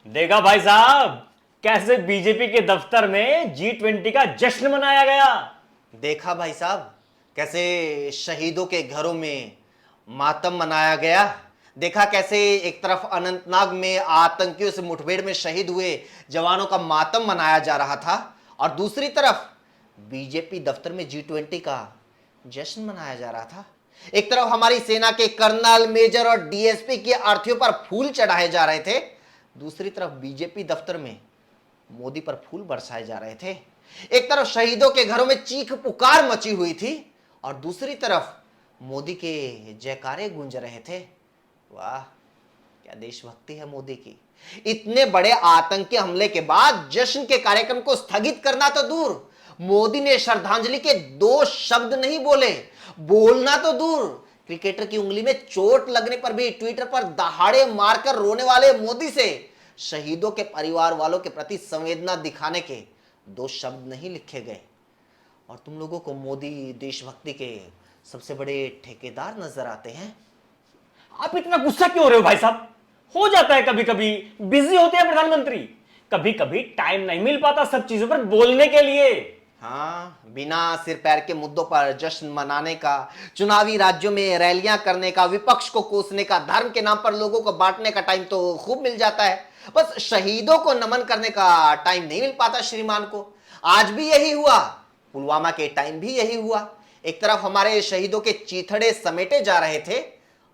देखा भाई साहब, कैसे बीजेपी के दफ्तर में G20 का जश्न मनाया गया। देखा भाई साहब, कैसे शहीदों के घरों में मातम मनाया गया। देखा कैसे एक तरफ अनंतनाग में आतंकियों से मुठभेड़ में शहीद हुए जवानों का मातम मनाया जा रहा था, और दूसरी तरफ बीजेपी दफ्तर में G20 का जश्न मनाया जा रहा था। एक तरफ हमारी सेना के कर्नल, मेजर और डीएसपी की अर्थीयों पर फूल चढ़ाए जा रहे थे, दूसरी तरफ बीजेपी दफ्तर में मोदी पर फूल बरसाए जा रहे थे। एक तरफ शहीदों के घरों में चीख पुकार मची हुई थी, और दूसरी तरफ मोदी के जयकारे गूंज रहे थे। वाह, क्या देशभक्ति है मोदी की। इतने बड़े आतंकी हमले के बाद जश्न के कार्यक्रम को स्थगित करना तो दूर, मोदी ने श्रद्धांजलि के 2 शब्द नहीं बोले। बोलना तो दूर, क्रिकेटर की उंगली में चोट लगने पर भी ट्विटर पर दहाड़े मारकर रोने वाले मोदी से शहीदों के परिवार वालों के प्रति संवेदना दिखाने के 2 शब्द नहीं लिखे गए। और तुम लोगों को मोदी देशभक्ति के सबसे बड़े ठेकेदार नजर आते हैं। आप इतना गुस्सा क्यों हो रहे हो भाई साहब? हो जाता है, कभी कभी बिजी होते हैं प्रधानमंत्री, कभी कभी टाइम नहीं मिल पाता सब चीजों पर बोलने के लिए। हाँ, बिना सिर पैर के मुद्दों पर जश्न मनाने का, चुनावी राज्यों में रैलियां करने का, विपक्ष को कोसने का, धर्म के नाम पर लोगों को बांटने का टाइम तो खूब मिल जाता है, बस शहीदों को नमन करने का टाइम नहीं मिल पाता श्रीमान को। आज भी यही हुआ, पुलवामा के टाइम भी यही हुआ। एक तरफ हमारे शहीदों के चीथड़े समेटे जा रहे थे,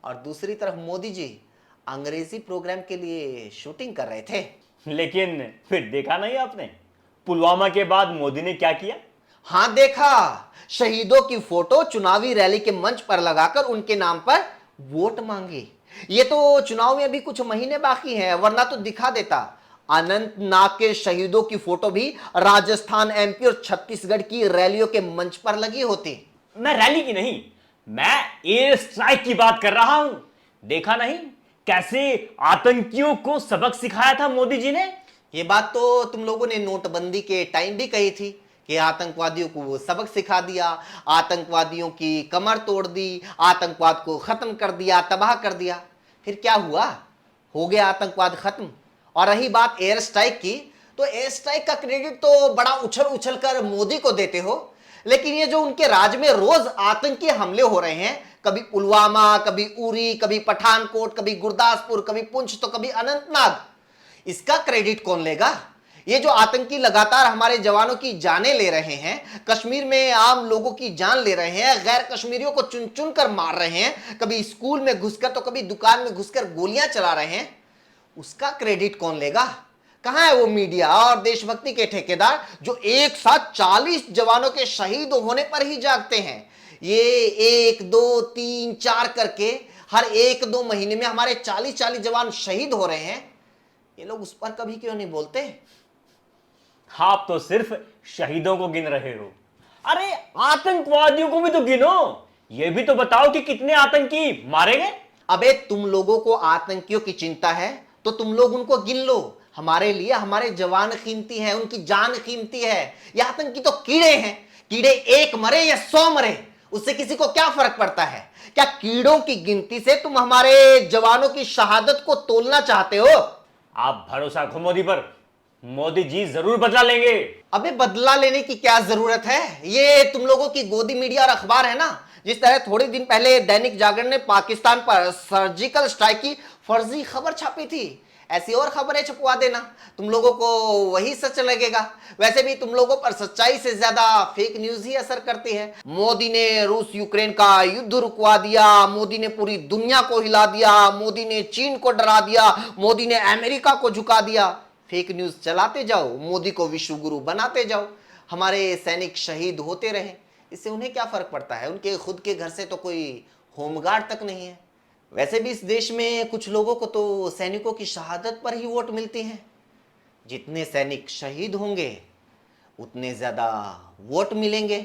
और दूसरी तरफ मोदी जी अंग्रेजी प्रोग्राम के लिए शूटिंग कर रहे थे। लेकिन फिर देखा नहीं आपने, पुलवामा के बाद मोदी ने क्या किया? हाँ देखा, शहीदों की फोटो चुनावी रैली के मंच पर लगाकर उनके नाम पर वोट मांगे। ये तो चुनाव में अभी कुछ महीने बाकी हैं, वरना तो दिखा देता। अनंतनाग के शहीदों की फोटो भी राजस्थान, एमपी और छत्तीसगढ़ की रैलियों के मंच पर लगी होती। मैं रैली की नहीं, मैं एयर स्ट्राइक की बात कर रहा हूं। देखा नहीं कैसे आतंकियों को सबक सिखाया था मोदी जी ने? ये बात तो तुम लोगों ने नोटबंदी के टाइम भी कही थी कि आतंकवादियों को वो सबक सिखा दिया, आतंकवादियों की कमर तोड़ दी, आतंकवाद को खत्म कर दिया, तबाह कर दिया। फिर क्या हुआ? हो गया आतंकवाद खत्म। और रही बात एयर स्ट्राइक की, तो एयर स्ट्राइक का क्रेडिट तो बड़ा उछल उछल कर मोदी को देते हो, लेकिन ये जो उनके राज्य में रोज आतंकी हमले हो रहे हैं, कभी पुलवामा, कभी उरी, कभी पठानकोट, कभी गुरदासपुर, कभी पुंछ, तो कभी अनंतनाग, इसका क्रेडिट कौन लेगा? ये जो आतंकी लगातार हमारे जवानों की जानें ले रहे हैं, कश्मीर में आम लोगों की जान ले रहे हैं, गैर कश्मीरियों को चुन चुन कर मार रहे हैं, कभी स्कूल में घुसकर तो कभी दुकान में घुसकर गोलियां चला रहे हैं, उसका क्रेडिट कौन लेगा? कहां है वो मीडिया और देशभक्ति के ठेकेदार जो एक साथ 40 जवानों के शहीद होने पर ही जागते हैं? ये 1, 2, 3, 4 करके हर 1-2 महीने में हमारे 40-40 जवान शहीद हो रहे हैं। ये लोग उस पर कभी क्यों नहीं बोलते? आप तो सिर्फ शहीदों को गिन रहे हो, अरे आतंकवादियों को भी तो गिनो। ये भी तो बताओ कि कितने आतंकी मारे गए। अबे तुम लोगों को आतंकियों की चिंता है तो तुम लोग उनको गिन लो। हमारे लिए हमारे जवान कीमती हैं, उनकी जान कीमती है। ये आतंकी तो कीड़े हैं, कीड़े 1 मरे या 100 मरे, उससे किसी को क्या फर्क पड़ता है? क्या कीड़ों की गिनती से तुम हमारे जवानों की शहादत को तोलना चाहते हो? आप भरोसा रखो मोदी पर, मोदी जी जरूर बदला लेंगे। अबे बदला लेने की क्या जरूरत है? ये तुम लोगों की गोदी मीडिया और अखबार है ना। जिस तरह थोड़े दिन पहले दैनिक जागरण ने पाकिस्तान पर सर्जिकल स्ट्राइक की फर्जी खबर छापी थी, ऐसी और खबरें छपवा देना, तुम लोगों को वही सच लगेगा। वैसे भी तुम लोगों पर सच्चाई से ज्यादा फेक न्यूज ही असर करती है। मोदी ने रूस यूक्रेन का युद्ध रुकवा दिया, मोदी ने पूरी दुनिया को हिला दिया, मोदी ने चीन को डरा दिया, मोदी ने अमेरिका को झुका दिया। फेक न्यूज चलाते जाओ, मोदी को विश्व गुरु बनाते जाओ। हमारे सैनिक शहीद होते रहे, इससे उन्हें क्या फर्क पड़ता है? उनके खुद के घर से तो कोई होमगार्ड तक नहीं है। वैसे भी इस देश में कुछ लोगों को तो सैनिकों की शहादत पर ही वोट मिलती है। जितने सैनिक शहीद होंगे उतने ज्यादा वोट मिलेंगे।